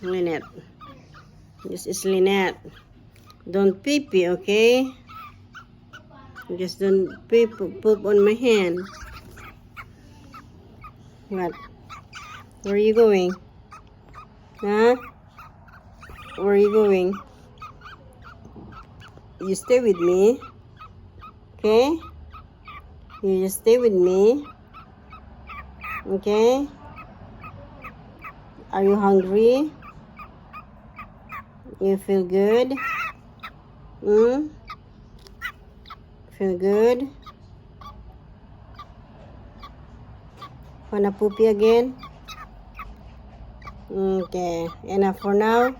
Lynette. This is Lynette. Don't pee-pee, okay? Just don't poop on my hand. What? Where are you going? Huh? Where are you going? You stay with me. Okay? You just stay with me. Okay? Are you hungry? You feel good? Feel good? Wanna poopy again? Okay. Enough for now?